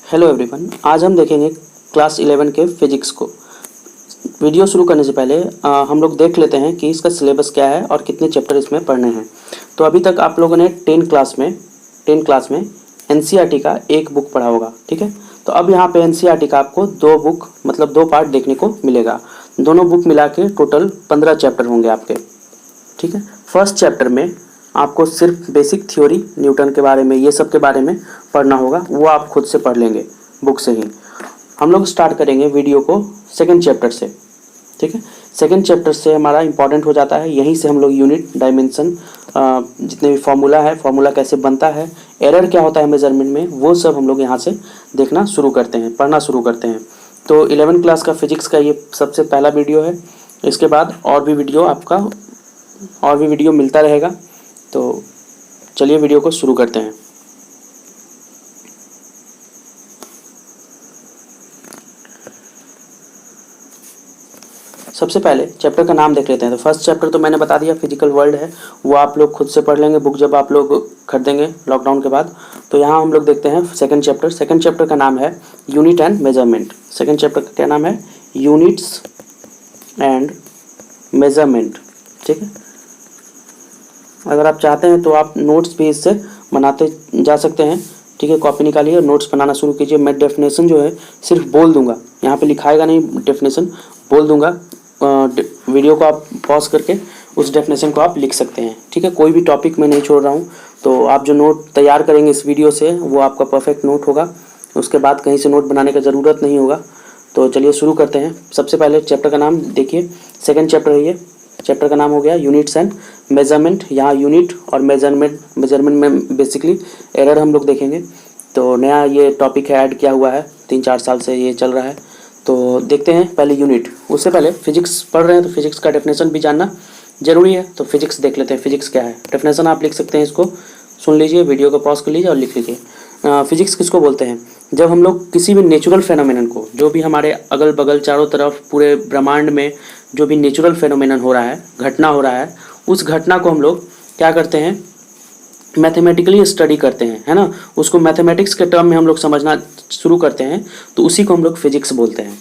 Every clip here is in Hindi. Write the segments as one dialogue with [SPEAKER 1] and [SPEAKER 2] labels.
[SPEAKER 1] हेलो एवरीवन, आज हम देखेंगे क्लास 11 के फिजिक्स को। वीडियो शुरू करने से पहले हम लोग देख लेते हैं कि इसका सिलेबस क्या है और कितने चैप्टर इसमें पढ़ने हैं। तो अभी तक आप लोगों ने 10 क्लास में एनसीईआरटी का एक बुक पढ़ा होगा, ठीक है। तो अब यहाँ पे एनसीईआरटी का आपको दो बुक मतलब दो पार्ट देखने को मिलेगा। दोनों बुक मिला के टोटल 15 चैप्टर होंगे आपके, ठीक है। फर्स्ट चैप्टर में आपको सिर्फ बेसिक थ्योरी, न्यूटन के बारे में, ये सब के बारे में पढ़ना होगा। वो आप खुद से पढ़ लेंगे बुक से ही। हम लोग स्टार्ट करेंगे वीडियो को सेकंड चैप्टर से, ठीक है। सेकंड चैप्टर से हमारा इंपॉर्टेंट हो जाता है, यहीं से हम लोग यूनिट, डायमेंशन, जितने भी फार्मूला है, फार्मूला कैसे बनता है, एरर क्या होता है मेजरमेंट में, वो सब हम लोग यहाँ से देखना शुरू करते हैं, पढ़ना शुरू करते हैं। तो 11 क्लास का फिजिक्स का ये सबसे पहला वीडियो है। इसके बाद और भी वीडियो मिलता रहेगा। तो चलिए वीडियो को शुरू करते हैं। सबसे पहले चैप्टर का नाम देख लेते हैं। तो फर्स्ट चैप्टर तो मैंने बता दिया, फिजिकल वर्ल्ड है, वो आप लोग खुद से पढ़ लेंगे बुक जब आप लोग खरीदेंगे लॉकडाउन के बाद। तो यहाँ हम लोग देखते हैं सेकंड चैप्टर। सेकंड चैप्टर का नाम है unit and measurement. Second chapter का क्या नाम है? यूनिट्स एंड मेजरमेंट, ठीक है। अगर आप चाहते हैं तो आप नोट्स भी इससे बनाते जा सकते हैं, ठीक है। कॉपी निकालिए और नोट्स बनाना शुरू कीजिए। मैं डेफिनेशन जो है सिर्फ बोल दूंगा, यहाँ पे लिखाएगा नहीं, डेफिनेशन बोल दूंगा। वीडियो को आप पॉज करके उस डेफिनेशन को आप लिख सकते हैं, ठीक है। कोई भी टॉपिक मैं नहीं छोड़ रहा हूँ। तो आप जो नोट तैयार करेंगे इस वीडियो से वो आपका परफेक्ट नोट होगा। उसके बाद कहीं से नोट बनाने का ज़रूरत नहीं होगा। तो चलिए शुरू करते हैं। सबसे पहले चैप्टर का नाम देखिए, सेकेंड चैप्टर है ये। चैप्टर का नाम हो गया यूनिट्स एंड मेजरमेंट। यहाँ यूनिट और मेजरमेंट में बेसिकली एरर हम लोग देखेंगे। तो नया ये टॉपिक है, ऐड किया हुआ है, 3-4 साल से ये चल रहा है। तो देखते हैं पहले यूनिट। उससे पहले फिजिक्स पढ़ रहे हैं तो फिजिक्स का डेफिनेशन भी जानना जरूरी है। तो फिजिक्स देख लेते हैं, फिजिक्स क्या है। डेफिनेशन आप लिख सकते हैं, इसको सुन लीजिए, वीडियो को पॉज कर लीजिए और लिख लीजिए। फिजिक्स किसको बोलते हैं? जब हम लोग किसी भी नेचुरल फेनोमेनन को, जो भी हमारे अगल बगल चारों तरफ पूरे ब्रह्मांड में जो भी नेचुरल फेनोमेनन हो रहा है, घटना हो रहा है, उस घटना को हम लोग क्या करते हैं? मैथमेटिकली स्टडी करते हैं, है ना। उसको मैथमेटिक्स के टर्म में हम लोग समझना शुरू करते हैं, तो उसी को हम लोग फिजिक्स बोलते हैं,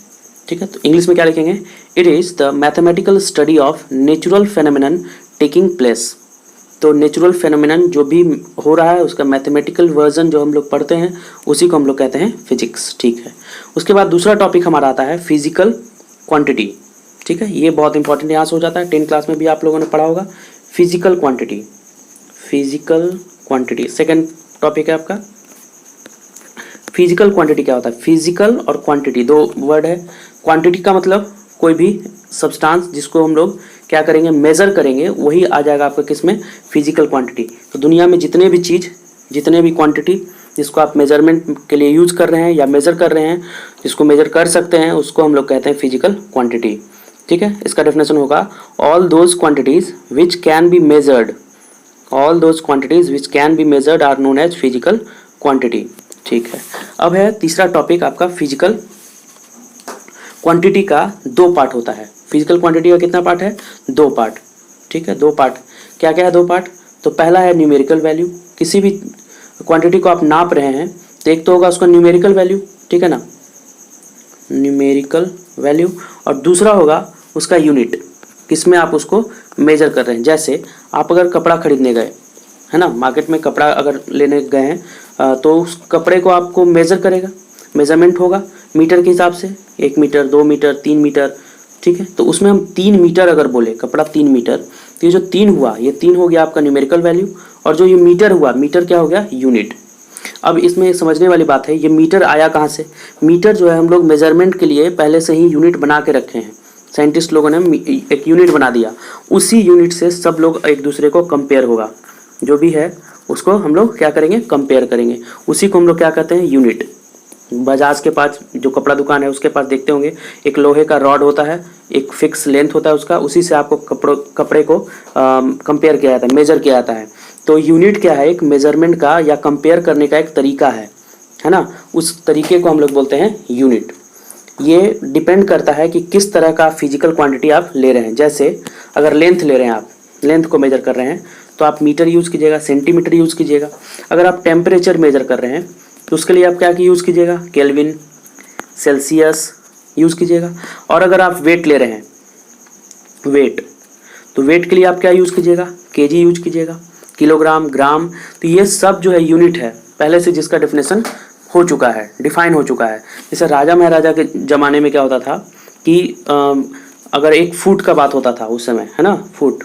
[SPEAKER 1] ठीक है। तो इंग्लिश में क्या लिखेंगे? It is the mathematical study of natural phenomenon taking place. तो नेचुरल फेनोमेनन जो भी हो रहा है उसका मैथमेटिकल वर्जन जो हम लोग पढ़ते हैं उसी को हम लोग कहते हैं फिजिक्स, ठीक है। उसके बाद दूसरा टॉपिक हमारा आता है फिजिकल क्वांटिटी, ठीक है। ये बहुत इंपॉर्टेंट यहाँ से हो जाता है, 10 क्लास में भी आप लोगों ने पढ़ा होगा। Physical quantity, physical quantity second topic है आपका। फिजिकल क्वांटिटी क्या होता है? फिजिकल और क्वांटिटी दो वर्ड है। क्वांटिटी का मतलब कोई भी सब्सटेंस जिसको हम लोग क्या करेंगे? मेजर करेंगे, वही आ जाएगा आपका किसमें? Physical quantity. तो दुनिया में जितने भी चीज़, जितने भी क्वांटिटी जिसको आप मेजरमेंट के लिए यूज कर रहे हैं या मेजर कर रहे हैं, जिसको मेजर कर सकते हैं, उसको हम लोग कहते हैं फिजिकल क्वांटिटी, ठीक है। इसका डेफिनेशन होगा all those quantities which can be measured, all those quantities which can be measured are known as physical quantity, ठीक है। अब है तीसरा टॉपिक आपका फिजिकल क्वांटिटी का। दो पार्ट होता है फिजिकल क्वांटिटी का। कितना पार्ट है? 2 पार्ट, ठीक है। 2 पार्ट क्या क्या है? 2 पार्ट। तो पहला है न्यूमेरिकल वैल्यू। किसी भी क्वांटिटी को आप नाप रहे हैं तो एक तो होगा उसका न्यूमेरिकल वैल्यू, ठीक है ना, न्यूमेरिकल वैल्यू। और दूसरा होगा उसका यूनिट, किसमें आप उसको मेजर कर रहे हैं। जैसे आप अगर कपड़ा खरीदने गए, है ना, मार्केट में कपड़ा अगर लेने गए हैं तो उस कपड़े को आपको मेजर करेगा, मेजरमेंट होगा मीटर के हिसाब से, 1 मीटर, 2 मीटर, 3 मीटर, ठीक है। तो उसमें हम 3 मीटर अगर बोले, कपड़ा 3 मीटर, तो ये जो 3 हुआ, ये 3 हो गया आपका न्यूमेरिकल वैल्यू। और जो ये मीटर हुआ, मीटर क्या हो गया? यूनिट। अब इसमें समझने वाली बात है, ये मीटर आया कहाँ से? मीटर जो है हम लोग मेजरमेंट के लिए पहले से ही यूनिट बना के रखे हैं। साइंटिस्ट लोगों ने एक यूनिट बना दिया, उसी यूनिट से सब लोग एक दूसरे को कंपेयर होगा, जो भी है उसको हम लोग क्या करेंगे? कंपेयर करेंगे। उसी को हम लोग क्या कहते हैं? यूनिट। बजाज के पास जो कपड़ा दुकान है उसके पास देखते होंगे एक लोहे का रॉड होता है, एक फिक्स लेंथ होता है उसका, उसी से आपको कपड़े को कंपेयर किया जाता है, मेजर किया जाता है। तो यूनिट क्या है? एक मेजरमेंट का या कंपेयर करने का एक तरीका है ना। उस तरीके को हम लोग बोलते हैं यूनिट। ये डिपेंड करता है कि किस तरह का फिजिकल क्वांटिटी आप ले रहे हैं। जैसे अगर लेंथ ले रहे हैं, आप लेंथ को मेजर कर रहे हैं तो आप मीटर यूज़ कीजिएगा, सेंटीमीटर यूज़ कीजिएगा। अगर आप टेम्परेचर मेजर कर रहे हैं तो उसके लिए आप क्या यूज़ कीजिएगा, केल्विन, सेल्सियस यूज़ कीजिएगा। और अगर आप वेट ले रहे हैं, वेट, तो वेट के लिए आप क्या यूज़ कीजिएगा, केजी यूज कीजिएगा, किलोग्राम, ग्राम। तो ये सब जो है यूनिट है पहले से जिसका डेफिनेशन हो चुका है, डिफाइन हो चुका है। जैसे राजा महाराजा के ज़माने में क्या होता था कि अगर एक फुट का बात होता था उस समय, है ना, फुट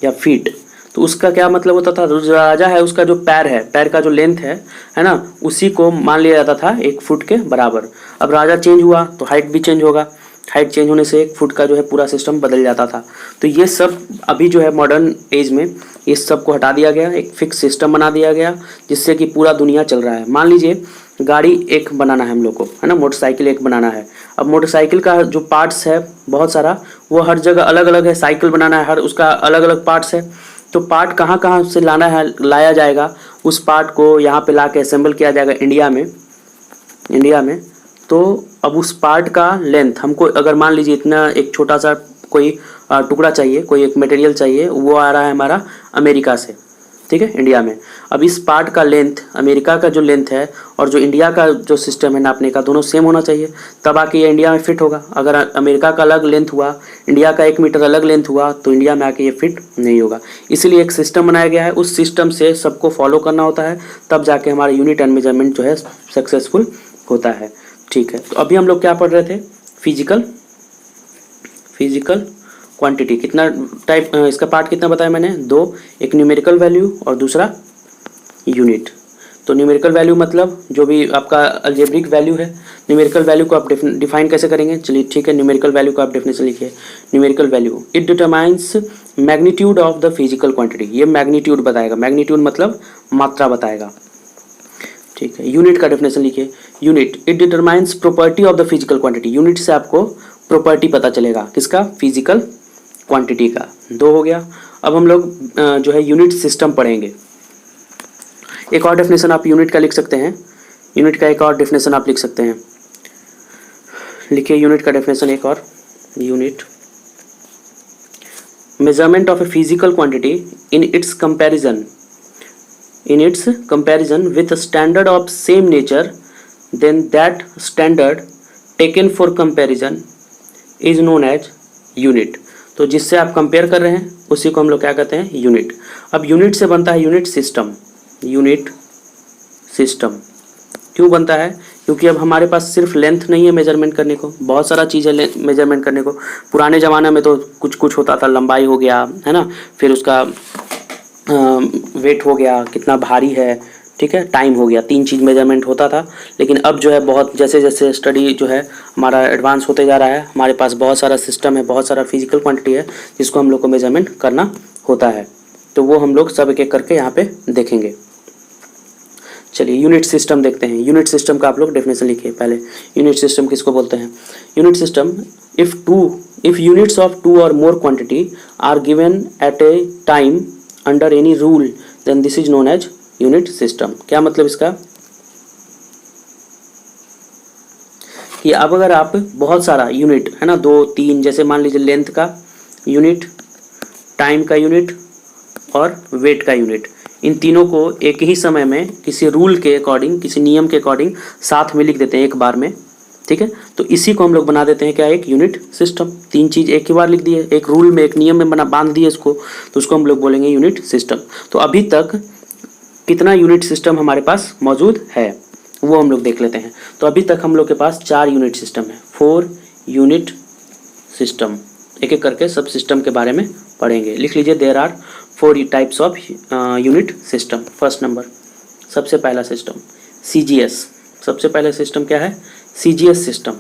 [SPEAKER 1] या फीट, तो उसका क्या मतलब होता था, जो राजा है उसका जो पैर है, पैर का जो लेंथ है ना, उसी को मान लिया जाता था एक फुट के बराबर। अब राजा चेंज हुआ तो हाइट भी चेंज होगा, हाइट चेंज होने से एक फुट का जो है पूरा सिस्टम बदल जाता था। तो ये सब अभी जो है मॉडर्न एज में इस सब को हटा दिया गया, एक फिक्स सिस्टम बना दिया गया जिससे कि पूरा दुनिया चल रहा है। मान लीजिए गाड़ी एक बनाना है हम लोग को, है ना, मोटरसाइकिल एक बनाना है। अब मोटरसाइकिल का जो पार्ट्स है बहुत सारा, वो हर जगह अलग अलग है। साइकिल बनाना है, हर उसका अलग अलग पार्ट्स है। तो पार्ट कहाँ कहाँ से लाना है, लाया जाएगा, उस पार्ट को यहाँ पे ला के असेंबल किया जाएगा इंडिया में। तो अब उस पार्ट का लेंथ हमको, अगर मान लीजिए इतना एक छोटा सा कोई टुकड़ा चाहिए, कोई एक मटेरियल चाहिए, वो आ रहा है हमारा अमेरिका से, ठीक है, इंडिया में। अब इस पार्ट का लेंथ, अमेरिका का जो लेंथ है और जो इंडिया का जो सिस्टम है नापने का, दोनों सेम होना चाहिए, तब आके ये इंडिया में फिट होगा। अगर अमेरिका का अलग लेंथ हुआ, इंडिया का 1 मीटर अलग लेंथ हुआ, तो इंडिया में आके ये फिट नहीं होगा। इसलिए एक सिस्टम बनाया गया है, उस सिस्टम से सबको फॉलो करना होता है, तब जाके हमारा यूनिट एंड मेजरमेंट जो है सक्सेसफुल होता है। ठीक है, तो अभी हम लोग क्या पढ़ रहे थे, फिजिकल क्वांटिटी। कितना टाइप, इसका पार्ट कितना बताया मैंने, 2, एक न्यूमेरिकल वैल्यू और दूसरा यूनिट। तो न्यूमेरिकल वैल्यू मतलब जो भी आपका अलजेब्रिक वैल्यू है, न्यूमेरिकल वैल्यू को आप डिफाइन कैसे करेंगे, चलिए ठीक है, न्यूमेरिकल वैल्यू को आप डेफिनेशन लिखिए। Numerical value, it determines magnitude of the physical quantity. ये मैग्नीट्यूड बताएगा, मैग्नीट्यूड मतलब मात्रा बताएगा, ठीक है। यूनिट का डेफिनेशन लिखिए, unit, it determines property of the physical quantity. Unit से आपको प्रॉपर्टी पता चलेगा, किसका, फिजिकल क्वांटिटी का। 2 हो गया। अब हम लोग जो है यूनिट सिस्टम पढ़ेंगे। एक और डेफिनेशन आप यूनिट का लिख सकते हैं, यूनिट का एक और डेफिनेशन आप लिख सकते हैं, लिखिए यूनिट का डेफिनेशन एक और। Unit, measurement of a physical quantity in its comparison with a standard of same nature, then that standard taken for comparison is known as unit। तो जिससे आप कंपेयर कर रहे हैं उसी को हम लोग क्या कहते हैं, यूनिट। अब यूनिट से बनता है यूनिट सिस्टम। यूनिट सिस्टम क्यों बनता है, क्योंकि अब हमारे पास सिर्फ लेंथ नहीं है मेजरमेंट करने को, बहुत सारा चीज़ है मेजरमेंट करने को। पुराने ज़माने में तो कुछ होता था, लंबाई हो गया, है ना, फिर उसका वेट हो गया, कितना भारी है, ठीक है, टाइम हो गया, 3 चीज़ मेजरमेंट होता था। लेकिन अब जो है बहुत, जैसे जैसे स्टडी जो है हमारा एडवांस होते जा रहा है, हमारे पास बहुत सारा सिस्टम है, बहुत सारा फिजिकल क्वांटिटी है जिसको हम लोग को मेजरमेंट करना होता है। तो वो हम लोग सब एक एक करके यहाँ पे देखेंगे। चलिए यूनिट सिस्टम देखते हैं। यूनिट सिस्टम का आप लोग डेफिनेशन लिखिए पहले। यूनिट सिस्टम किसको बोलते हैं, unit system, if units of 2 और more quantity are given at a time under any rule, then this is known as unit system. क्या मतलब इसका, कि अब अगर आप बहुत सारा यूनिट, है ना, 2, 3, जैसे मान लीजिए लेंथ का यूनिट, टाइम का यूनिट और वेट का यूनिट, इन तीनों को एक ही समय में किसी रूल के अकॉर्डिंग, किसी नियम के अकॉर्डिंग साथ में लिख देते हैं एक बार में, ठीक है। तो इसी को हम लोग बना देते हैं क्या, एक यूनिट सिस्टम। 3 चीज़ एक ही बार लिख दिए, एक रूल में, एक नियम में बना बांध दिए इसको, तो उसको हम लोग बोलेंगे यूनिट सिस्टम। तो अभी तक कितना यूनिट सिस्टम हमारे पास मौजूद है वो हम लोग देख लेते हैं। तो अभी तक हम लोग के पास 4 यूनिट सिस्टम है, 4 यूनिट सिस्टम। एक एक करके सब सिस्टम के बारे में पढ़ेंगे। लिख लीजिए, there are 4 types of unit system. First number, सबसे पहला सिस्टम CGS। सबसे पहला सिस्टम क्या है, CGS सिस्टम।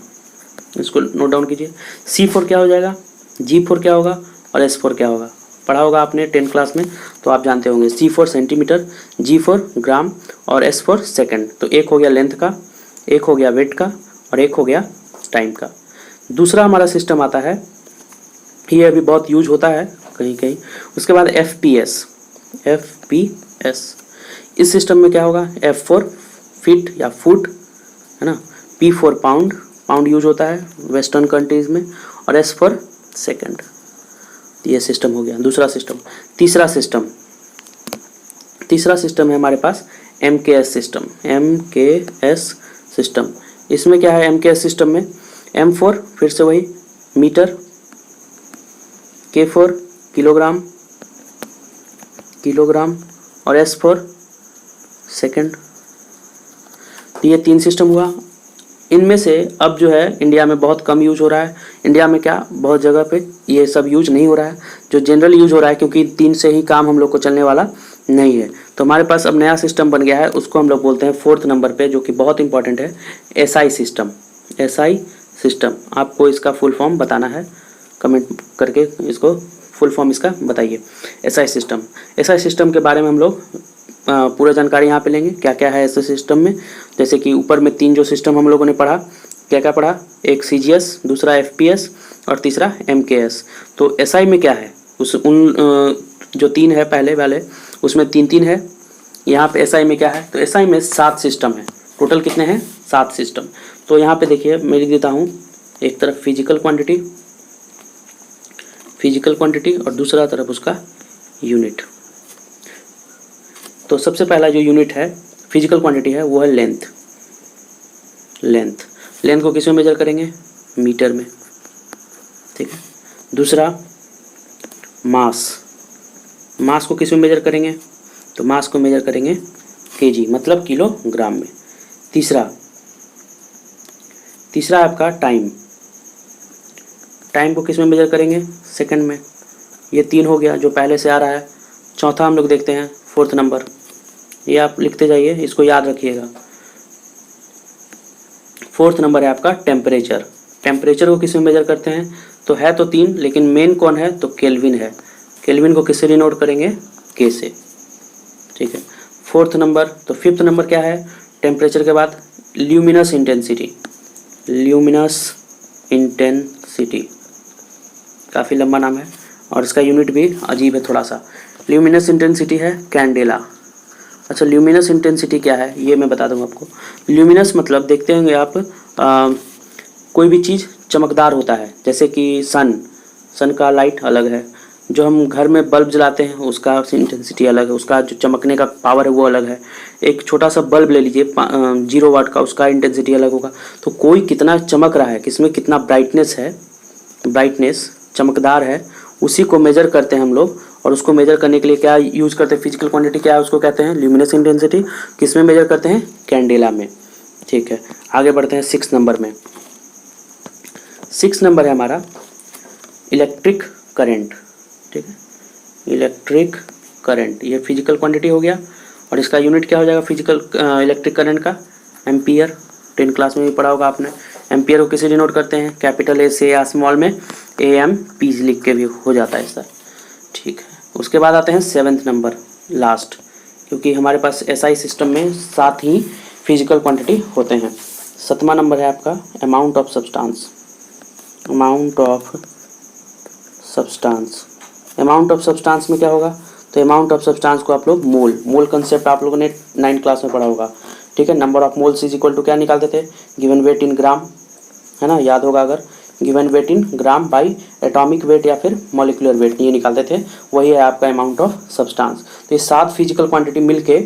[SPEAKER 1] इसको नोट डाउन कीजिए। C4 क्या हो जाएगा, G4 क्या होगा और S4 क्या होगा, पढ़ा होगा आपने 10th क्लास में, तो आप जानते होंगे। C4 सेंटीमीटर, G4 ग्राम और S4 सेकंड। तो एक हो गया लेंथ का, एक हो गया वेट का और एक हो गया टाइम का। दूसरा हमारा सिस्टम आता है, ये अभी बहुत यूज होता है कहीं कहीं। उसके बाद FPS। इस सिस्टम में क्या होगा, F4 फीट या फुट, है ना, P4 पाउंड, पाउंड यूज होता है वेस्टर्न कंट्रीज में, और S4 सेकंड। ये सिस्टम हो गया दूसरा सिस्टम। तीसरा सिस्टम है हमारे पास MKS सिस्टम, MKS सिस्टम। इसमें क्या है MKS सिस्टम में, M फॉर फिर से वही metre, K for kilogram, kilogram, और S फॉर सेकंड। तो ये 3 सिस्टम हुआ। इनमें से अब जो है इंडिया में बहुत कम यूज हो रहा है। इंडिया में क्या बहुत जगह पे ये सब यूज नहीं हो रहा है, जो जनरल यूज हो रहा है, क्योंकि 3 से ही काम हम लोग को चलने वाला नहीं है। तो हमारे पास अब नया सिस्टम बन गया है, उसको हम लोग बोलते हैं 4th नंबर पे, जो कि बहुत इंपॉर्टेंट है, SI सिस्टम। SI सिस्टम, आपको इसका फुल फॉर्म बताना है, कमेंट करके इसको फुल फॉर्म इसका बताइए। SI सिस्टम, SI सिस्टम के बारे में हम लोग पूरा जानकारी यहाँ पे लेंगे, क्या क्या है ऐसे सिस्टम में। जैसे कि ऊपर में 3 जो सिस्टम हम लोगों ने पढ़ा, क्या क्या पढ़ा, एक CGS, दूसरा FPS और तीसरा MKS। तो SI में क्या है, जो 3 है पहले वाले उसमें 3 है। यहाँ पे SI में क्या है, तो SI में 7 सिस्टम है। टोटल कितने हैं, 7 सिस्टम। तो यहाँ पे देखिए मैं लिख देता हूँ, एक तरफ फिजिकल क्वांटिटी और दूसरा तरफ उसका यूनिट। तो सबसे पहला जो यूनिट है फिजिकल क्वांटिटी है वो है लेंथ को किस में मेजर करेंगे, मीटर में, ठीक है। दूसरा मास को किस में मेजर करेंगे, तो मास को मेजर करेंगे केजी, मतलब किलोग्राम में। तीसरा आपका टाइम को किस में मेजर करेंगे, सेकंड में। ये 3 हो गया जो पहले से आ रहा है। चौथा हम लोग देखते हैं 4th नंबर, ये आप लिखते जाइए, इसको याद रखिएगा। 4th नंबर है आपका टेम्परेचर को किस में मेजर करते हैं, तो है तो 3, लेकिन मेन कौन है, तो केल्विन है। केल्विन को किससे डिनोट करेंगे, K से, ठीक है। 4th number. तो 5th नंबर क्या है, टेम्परेचर के बाद ल्यूमिनस इंटेंसिटी, काफ़ी लंबा नाम है और इसका यूनिट भी अजीब है थोड़ा सा। ल्यूमिनस इंटेंसिटी है कैंडेला। अच्छा, ल्यूमिनस इंटेंसिटी क्या है ये मैं बता दूंगा आपको। ल्यूमिनस मतलब देखते होंगे आप, कोई भी चीज़ चमकदार होता है, जैसे कि सन का लाइट अलग है, जो हम घर में बल्ब जलाते हैं उसका इंटेंसिटी अलग है, उसका जो चमकने का पावर है वो अलग है। एक छोटा सा बल्ब ले लीजिए 0 वाट का, उसका इंटेंसिटी अलग होगा। तो कोई कितना चमक रहा है, किसमें कितना ब्राइटनेस चमकदार है, उसी को मेजर करते हैं हम लोग। और उसको मेजर करने के लिए क्या यूज करते हैं, फिजिकल क्वांटिटी क्या है उसको कहते हैं ल्यूमिनस इंटेंसिटी। किस में मेजर करते हैं, कैंडेला में, ठीक है। आगे बढ़ते हैं 6 नंबर में। 6 नंबर है हमारा इलेक्ट्रिक करंट, ठीक है। इलेक्ट्रिक करंट ये फिजिकल क्वांटिटी हो गया और इसका यूनिट क्या हो जाएगा इलेक्ट्रिक करंट का, एम्पियर। 10 क्लास में भी पढ़ा होगा आपने। एम्पियर को किसे डिनोट करते हैं, कैपिटल A से या स्मॉल में AM पीज लिख के भी हो जाता है सर, ठीक है। उसके बाद आते हैं 7th नंबर, लास्ट, क्योंकि हमारे पास SI सिस्टम में 7 ही फिजिकल क्वांटिटी होते हैं। 7वां नंबर है आपका amount of substance. Amount of substance में क्या होगा, तो अमाउंट ऑफ सब्सटेंस को आप लोग मोल कंसेप्ट आप लोगों ने 9th क्लास में पढ़ा होगा, ठीक है। Number of moles is equal to क्या निकालते थे, गिवन वेट इन ग्राम, है ना, याद होगा अगर, given weight in gram by atomic weight या फिर मॉलिक्यूलर वेट, ये निकालते थे, वही है आपका अमाउंट ऑफ सब्सटेंस। तो ये 7 फिजिकल क्वांटिटी मिलके,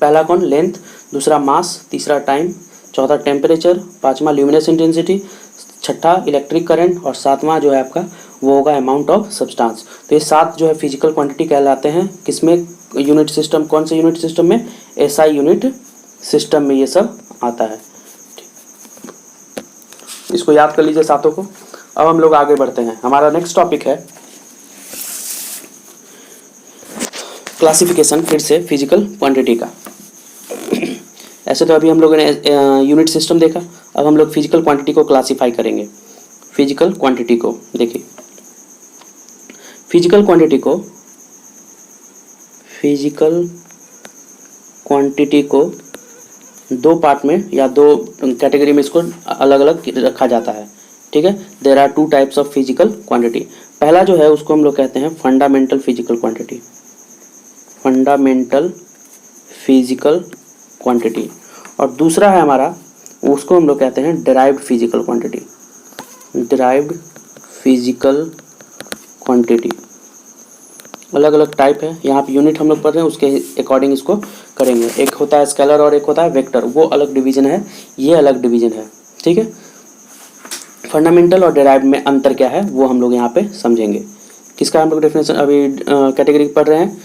[SPEAKER 1] पहला कौन, लेंथ, दूसरा मास, तीसरा टाइम, चौथा टेम्परेचर, 5वां ल्यूमिनस इंटेंसिटी, 6ठा इलेक्ट्रिक करंट और 7वां जो है आपका वो होगा अमाउंट ऑफ सब्सटेंस। तो ये 7 जो है फिजिकल क्वांटिटी कहलाते हैं किसमें, यूनिट सिस्टम, कौन से यूनिट सिस्टम में, SI यूनिट सिस्टम में ये सब आता है। इसको याद कर लीजिए 7 को। अब हम लोग आगे बढ़ते हैं, हमारा नेक्स्ट टॉपिक है क्लासिफिकेशन, फिर से फिजिकल क्वांटिटी का। ऐसे तो अभी हम लोगों ने यूनिट सिस्टम देखा, अब हम लोग फिजिकल क्वांटिटी को क्लासिफाई करेंगे। फिजिकल क्वांटिटी को देखिए, फिजिकल क्वांटिटी को 2 पार्ट में या 2 कैटेगरी में इसको अलग अलग रखा जाता है, ठीक है। There are 2 types of physical quantity. पहला जो है उसको हम लोग कहते हैं फंडामेंटल फिजिकल क्वांटिटी, और दूसरा है हमारा, उसको हम लोग कहते हैं डिराइव्ड फिजिकल क्वांटिटी। अलग अलग टाइप है। यहाँ पे यूनिट हम लोग पढ़ रहे हैं, उसके अकॉर्डिंग इसको करेंगे। एक होता है स्केलर और एक होता है वेक्टर, वो अलग डिवीजन है, ये अलग डिवीजन है। ठीक है, फंडामेंटल और डेराइव्ड में अंतर क्या है वो हम लोग यहाँ पे समझेंगे। किसका हम लोग डेफिनेशन अभी कैटेगरी पढ़ रहे हैं?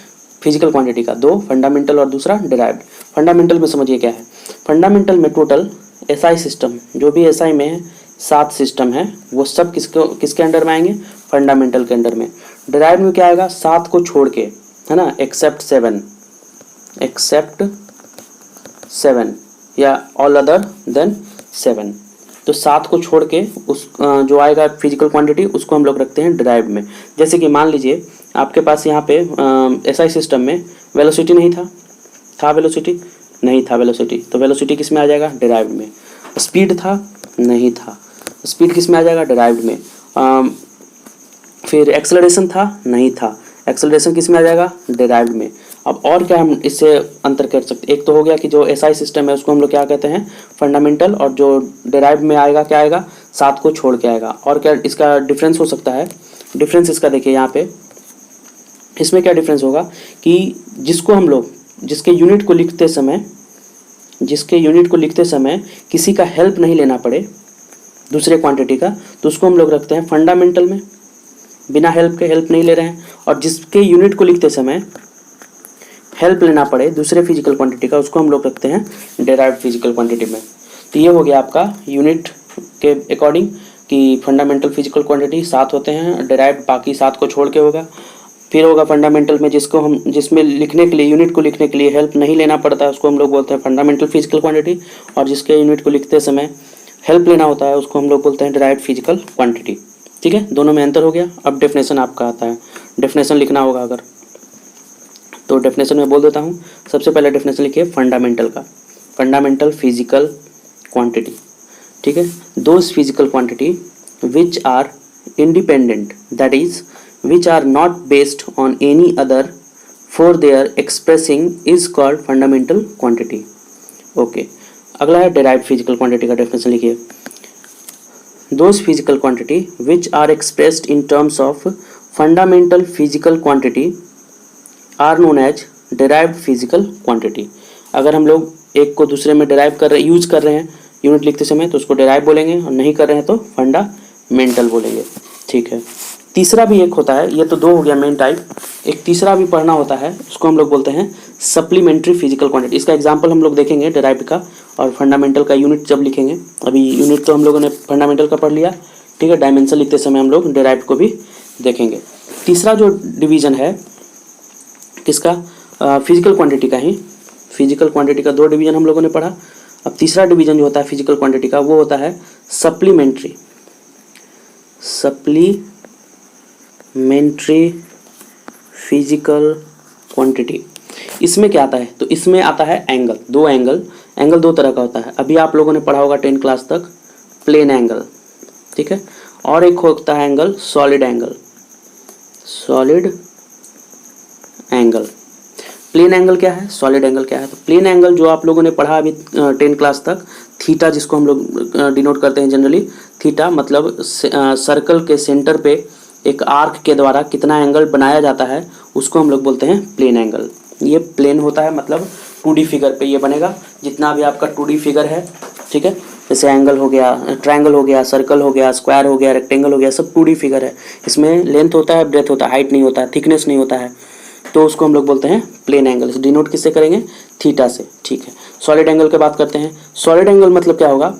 [SPEAKER 1] फिजिकल क्वांटिटी का। दो फंडामेंटल और दूसरा डेराइव्ड। फंडामेंटल में समझिए क्या है। फंडामेंटल में टोटल एसआई सिस्टम, जो भी एसआई में है 7 सिस्टम है, वो सब किसके अंडर में आएंगे? फंडामेंटल के अंडर में। डेराइव्ड में क्या आएगा? 7 को छोड़ के, है ना, एक्सेप्ट 7 या ऑल अदर देन 7। तो 7 को छोड़ के उस जो आएगा फिजिकल क्वांटिटी, उसको हम लोग रखते हैं डिराइव्ड में। जैसे कि मान लीजिए आपके पास यहाँ पे एसआई सिस्टम में वेलोसिटी नहीं था वेलोसिटी नहीं था वेलोसिटी, तो वेलोसिटी किस में आ जाएगा? डिराइव्ड में। स्पीड था? नहीं था, स्पीड किस में आ जाएगा? डिराइव्ड में। फिर एक्सेलरेशन था? नहीं था, एक्सेलरेशन किस में आ जाएगा? डिराइव्ड में। अब और क्या हम इससे अंतर कर सकते? एक तो हो गया कि जो एसआई सिस्टम है उसको हम लोग क्या कहते हैं? फंडामेंटल, और जो डिराइव्ड में आएगा क्या आएगा? 7 को छोड़ के आएगा। और क्या इसका डिफरेंस हो सकता है? डिफरेंस इसका देखिए यहाँ पे, इसमें क्या डिफरेंस होगा कि जिसको हम लोग जिसके यूनिट को लिखते समय किसी का हेल्प नहीं लेना पड़े दूसरे क्वांटिटी का, तो उसको हम लोग रखते हैं फंडामेंटल में, बिना हेल्प नहीं ले रहे हैं। और जिसके यूनिट को लिखते समय हेल्प लेना पड़े दूसरे फिजिकल क्वांटिटी का, उसको हम लोग रखते हैं डेराइव्ड फिजिकल क्वांटिटी में। तो ये हो गया आपका यूनिट के अकॉर्डिंग कि फंडामेंटल फिजिकल क्वांटिटी 7 होते हैं, डेराइव्ड बाकी 7 को छोड़ के होगा। फिर होगा फंडामेंटल में जिसमें लिखने के लिए, यूनिट को लिखने के लिए हेल्प नहीं लेना पड़ता है, उसको हम लोग बोलते हैं फंडामेंटल फिजिकल क्वांटिटी। और जिसके यूनिट को लिखते समय हेल्प लेना होता है, उसको हम लोग बोलते हैं डेराइव्ड फिजिकल क्वांटिटी। ठीक है, दोनों में अंतर हो गया। अब डेफिनेशन आपका आता है, डेफिनेशन लिखना होगा अगर, तो डेफिनेशन में बोल देता हूँ। सबसे पहले डेफिनेशन लिखिए फंडामेंटल का, फंडामेंटल फिजिकल क्वांटिटी। ठीक है, those physical quantity which are independent, that is which are not based on any other for their expressing is called fundamental quantity. Okay, अगला है derived physical quantity का डेफिनेशन लिखिए। Those physical quantity which are expressed in terms of fundamental physical quantity are known as derived physical quantity. अगर हम लोग एक को दूसरे में derive कर रहे, यूज कर रहे हैं यूनिट लिखते समय, तो उसको derive बोलेंगे, और नहीं कर रहे हैं तो फंडामेंटल बोलेंगे। ठीक है, तीसरा भी एक होता है, ये तो 2 हो गया मेन टाइप, एक तीसरा भी पढ़ना होता है, उसको हम लोग बोलते हैं सप्लीमेंट्री फिजिकल क्वांटिटी। इसका एग्जांपल हम लोग देखेंगे डेराइव्ड का और फंडामेंटल का यूनिट जब लिखेंगे। अभी यूनिट तो हम लोगों ने फंडामेंटल का पढ़ लिया, ठीक है, डायमेंशन लिखते समय हम लोग डेराइव्ड को भी देखेंगे। तीसरा जो डिवीजन है किसका? फिजिकल क्वांटिटी का ही। फिजिकल क्वांटिटी का 2 डिवीजन हम लोगों ने पढ़ा। अब तीसरा डिवीजन जो होता है फिजिकल क्वांटिटी का, वो होता है सप्लीमेंट्री फिजिकल क्वांटिटी। इसमें क्या आता है? तो इसमें आता है एंगल, 2 एंगल 2 तरह का होता है। अभी आप लोगों ने पढ़ा होगा 10 क्लास तक प्लेन एंगल, ठीक है, और एक होता है angle solid angle. Plane angle क्या है, सॉलिड एंगल क्या है? तो प्लेन एंगल जो आप लोगों ने पढ़ा अभी 10 क्लास तक, थीटा जिसको हम लोग डिनोट करते हैं जनरली, थीटा मतलब सर्कल के सेंटर पे एक आर्क के द्वारा कितना एंगल बनाया जाता है, उसको हम लोग बोलते हैं प्लेन एंगल। ये प्लेन होता है, मतलब 2D फिगर पे ये बनेगा, जितना भी आपका 2D फिगर है, ठीक है, जैसे एंगल हो गया, ट्रायंगल हो गया, सर्कल हो गया, स्क्वायर हो गया, रेक्टेंगल हो गया, सब 2D फिगर है। इसमें लेंथ होता है, ब्रेथ होता है, हाइट नहीं होता है, थिकनेस नहीं होता है, तो उसको हम लोग बोलते हैं प्लेन एंगल। डिनोट किससे करेंगे? थीटा से। ठीक है, सॉलिड एंगल की बात करते हैं। सॉलिड एंगल मतलब क्या होगा?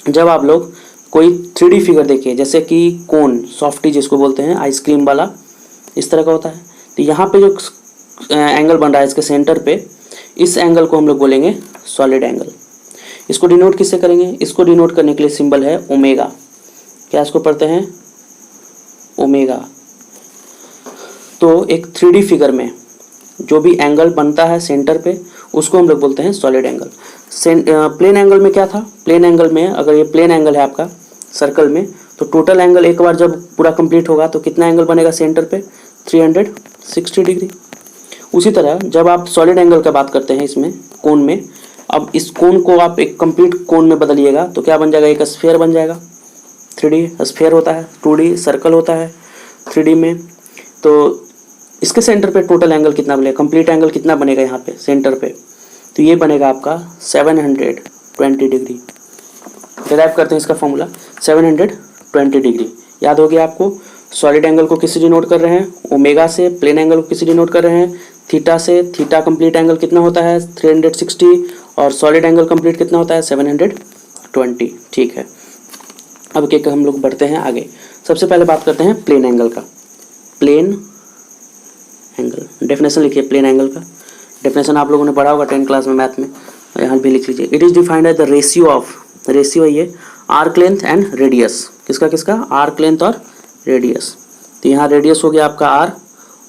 [SPEAKER 1] जब आप लोग कोई 3D फिगर देखिए, जैसे कि कोन, सॉफ्टी जिसको बोलते हैं, आइसक्रीम वाला, इस तरह का होता है, तो यहाँ पे जो एंगल बन रहा है इसके सेंटर पे, इस एंगल को हम लोग बोलेंगे सॉलिड एंगल। इसको डिनोट किससे करेंगे? इसको डिनोट करने के लिए सिंबल है ओमेगा। क्या इसको पढ़ते हैं? ओमेगा। तो एक 3D फिगर में जो भी एंगल बनता है सेंटर पे, उसको हम लोग बोलते हैं सॉलिड एंगल। प्लेन एंगल में क्या था? प्लेन एंगल में, अगर ये प्लेन एंगल है आपका सर्कल में, तो टोटल एंगल एक बार जब पूरा कंप्लीट होगा तो कितना एंगल बनेगा सेंटर पे? 360 डिग्री। उसी तरह जब आप सॉलिड एंगल का बात करते हैं इसमें कोन में, अब इस कोन को आप एक कंप्लीट कोन में बदलिएगा तो क्या बन जाएगा? एक स्फीयर बन जाएगा। 3D स्फीयर होता है, 2D सर्कल होता है 3D में। तो इसके सेंटर पे टोटल एंगल कितना बनेगा, कंप्लीट एंगल कितना बनेगा यहाँ पे सेंटर पे, तो ये बनेगा आपका 720 डिग्री। डिराइव करते हैं इसका फॉर्मूला 720 डिग्री। याद हो गया आपको। सॉलिड एंगल को किससे डिनोट कर रहे हैं, ओमेगा से। प्लेन एंगल को किससे डिनोट कर रहे हैं, थीटा से। थीटा कंप्लीट एंगल कितना होता है 360 और सॉलिड एंगल कंप्लीट कितना होता है 720। ठीक है, अब क्या हम लोग बढ़ते हैं आगे। सबसे पहले बात करते हैं प्लेन एंगल का। प्लेन एंगल डेफिनेशन लिखिए। प्लेन एंगल का डेफिनेशन आप लोगों ने पढ़ा होगा 10th क्लास में मैथ में, यहाँ भी लिख लीजिए। It is defined as the ratio of, ratio है ये, आर्क लेंथ एंड रेडियस। किसका किसका, आर्क लेंथ और रेडियस। तो यहाँ रेडियस हो गया आपका आर,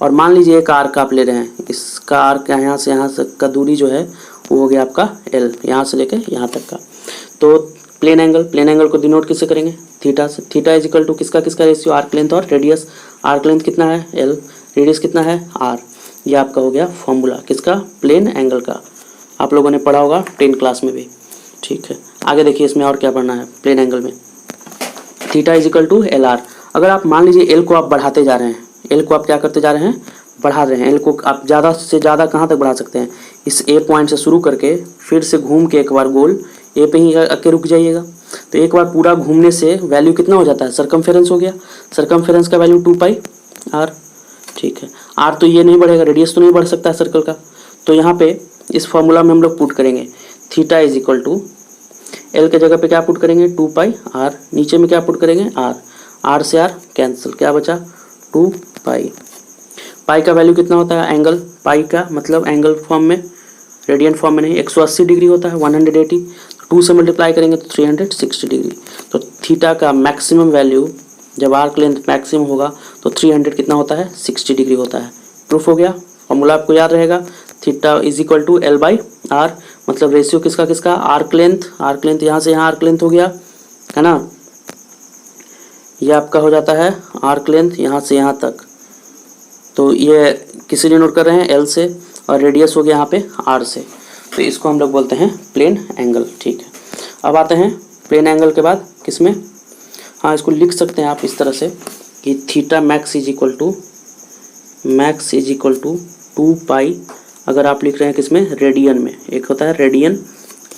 [SPEAKER 1] और मान लीजिए एक आर्क आप ले रहे हैं, इसका आर्क यहाँ से का दूरी जो है वो हो गया आपका एल, यहाँ से लेके यहाँ तक का। तो प्लेन एंगल को डिनोट किससे करेंगे, थीटा से। थीटा इज इक्वल टू किसका किसका रेशियो, आर्क लेंथ और रेडियस। आर्क लेंथ कितना है एल, रेडियस कितना है आर। ये आपका हो गया फॉर्मूला किसका, प्लेन एंगल का। आप लोगों ने पढ़ा होगा 10th क्लास में भी। ठीक है, आगे देखिए इसमें और क्या पढ़ना है प्लेन एंगल में। Theta is equal to l r. अगर आप मान लीजिए एल को आप बढ़ाते जा रहे हैं, एल को आप क्या करते जा रहे हैं, बढ़ा रहे हैं। एल को आप ज़्यादा से ज़्यादा कहाँ तक बढ़ा सकते हैं, इस ए पॉइंट से शुरू करके फिर से घूम के एक बार गोल ए पे ही आके रुक जाइएगा। तो एक बार पूरा घूमने से वैल्यू कितना हो जाता है, सरकमफेरेंस हो गया। सरकमफेरेंस का वैल्यू 2 पाई आर। ठीक है, आर तो ये नहीं बढ़ेगा, रेडियस तो नहीं बढ़ सकता है सर्कल का। तो यहाँ पे इस फॉर्मूला में हम लोग पुट करेंगे theta is equal to l के जगह पे क्या पुट करेंगे 2 पाई आर, नीचे में क्या पुट करेंगे आर। आर से आर कैंसिल, क्या बचा 2 पाई। पाई का वैल्यू कितना होता है एंगल, पाई का मतलब एंगल फॉर्म में, रेडियन फॉर्म में नहीं, 180 डिग्री होता है 180। 2 से मल्टीप्लाई करेंगे तो 360 डिग्री। तो थीटा का मैक्सिमम वैल्यू जब आर्क लेंथ मैक्सिमम होगा तो 300 कितना होता है 60 डिग्री होता है। प्रूफ हो गया। फॉर्मूला आपको याद रहेगा, theta is equal to l by r, मतलब रेशियो किसका किसका, आर्क लेंथ यहाँ से यहाँ आर्क लेंथ हो गया है ना, ये आपका हो जाता है आर्क लेंथ यहाँ से यहाँ तक। तो ये किसी ने नोट कर रहे हैं एल से, और रेडियस हो गया यहाँ पे आर से। तो इसको हम लोग बोलते हैं प्लेन एंगल। ठीक है, अब आते हैं प्लेन एंगल के बाद किसमें, हाँ इसको लिख सकते हैं आप इस तरह से कि theta max is equal to 2 pi. अगर आप लिख रहे हैं किसमें, रेडियन में, एक होता है रेडियन,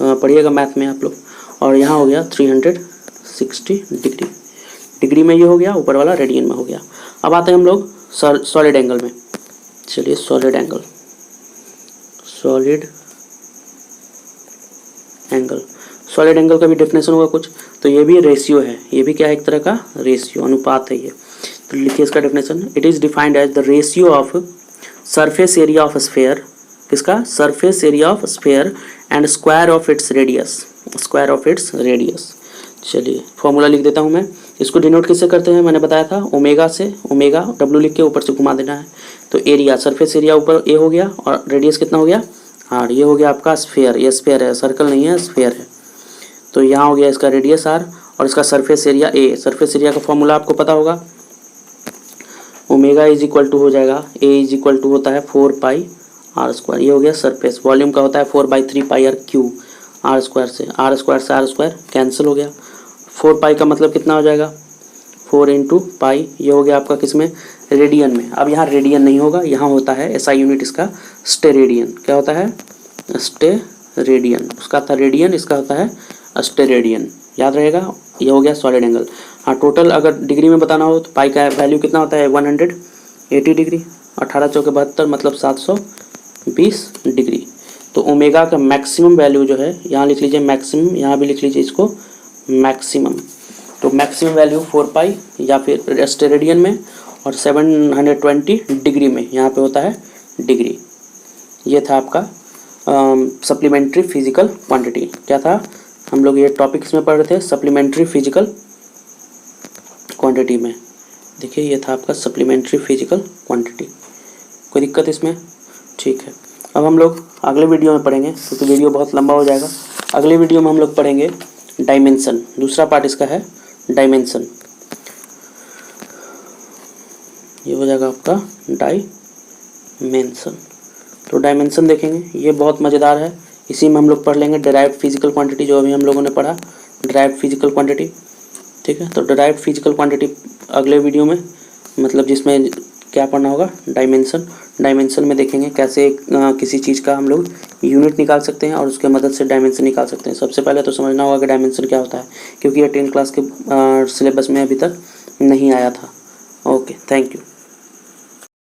[SPEAKER 1] पढ़िएगा मैथ में आप लोग। और यहाँ हो गया 360 डिग्री, डिग्री में ये हो गया, ऊपर वाला रेडियन में हो गया। अब आते हैं हम लोग सॉलिड एंगल में। चलिए सॉलिड एंगल का भी डेफिनेशन होगा कुछ। तो ये भी रेशियो है, ये भी क्या है एक तरह का रेशियो, अनुपात है ये। तो लिखिए इसका definition, it is defined as the ratio of surface area of sphere, किसका, surface area of sphere and square of its radius. चलिए फॉर्मूला लिख देता हूँ मैं। इसको डिनोट किससे करते हैं, मैंने बताया था ओमेगा से। ओमेगा डब्ल्यू लिख के ऊपर से घुमा देना है। तो एरिया, सरफेस एरिया ऊपर ए हो गया, और रेडियस कितना हो गया आर। ये हो गया आपका स्फेयर, ये स्फेयर है, सर्कल नहीं है स्फेयर है। तो यहाँ हो गया इसका रेडियस आर और इसका surface area A. Surface area का फॉर्मूला आपको पता होगा, ओमेगा इज इक्वल टू हो जाएगा, ए इज इक्वल टू होता है 4 पाई आर स्क्वायर। ये हो गया सरफेस। वॉल्यूम का होता है 4/3 पाई आर क्यू, आर स्क्वायर से आर स्क्वायर कैंसिल हो गया। 4 पाई का मतलब कितना हो जाएगा 4 इंटू पाई। ये हो गया आपका किसमें, रेडियन में। अब यहाँ रेडियन नहीं होगा, यहाँ होता है एसआई यूनिट इसका स्टेरेडियन। क्या होता है, स्टेरेडियन। उसका था रेडियन, इसका होता है स्टेरेडियन, याद रहेगा। ये हो गया सॉलिड एंगल। हाँ टोटल अगर डिग्री में बताना हो तो पाई का वैल्यू कितना होता है 180 डिग्री। 18 चौके 72 मतलब 720 डिग्री। तो ओमेगा का मैक्सिमम वैल्यू जो है, यहाँ लिख लीजिए मैक्सिमम, यहाँ भी लिख लीजिए इसको मैक्सिमम। तो मैक्सिमम वैल्यू 4 पाई या फिर स्टेरेडियन में, और 720 डिग्री में यहाँ पे होता है डिग्री। ये था आपका सप्लीमेंट्री फिजिकल क्वांटिटी। क्या था, हम लोग ये टॉपिक इसमें पढ़ रहे थे सप्लीमेंट्री फिजिकल क्वांटिटी में। देखिए ये था आपका सप्लीमेंट्री फिजिकल क्वांटिटी। कोई दिक्कत इसमें, ठीक है। अब हम लोग अगले वीडियो में पढ़ेंगे, क्योंकि वीडियो बहुत लंबा हो जाएगा। अगले वीडियो में हम लोग पढ़ेंगे डायमेंशन। दूसरा पार्ट इसका है डायमेंशन। ये हो जाएगा आपका डायमेंशन। तो डायमेंशन देखेंगे, ये बहुत मज़ेदार है। इसी में हम लोग पढ़ लेंगे डिराइव्ड फिजिकल क्वांटिटी, जो अभी हम लोगों ने पढ़ा डिराइव्ड फिजिकल क्वांटिटी। ठीक है, तो डिराइव्ड फिजिकल क्वांटिटी अगले वीडियो में, मतलब जिसमें क्या पढ़ना होगा, डायमेंशन। डायमेंशन में देखेंगे कैसे किसी चीज़ का हम लोग यूनिट निकाल सकते हैं और उसके मदद से डायमेंशन निकाल सकते हैं। सबसे पहले तो समझना होगा कि डायमेंशन क्या होता है, क्योंकि ये 10th क्लास के सिलेबस में अभी तक नहीं आया था। Okay, thank you.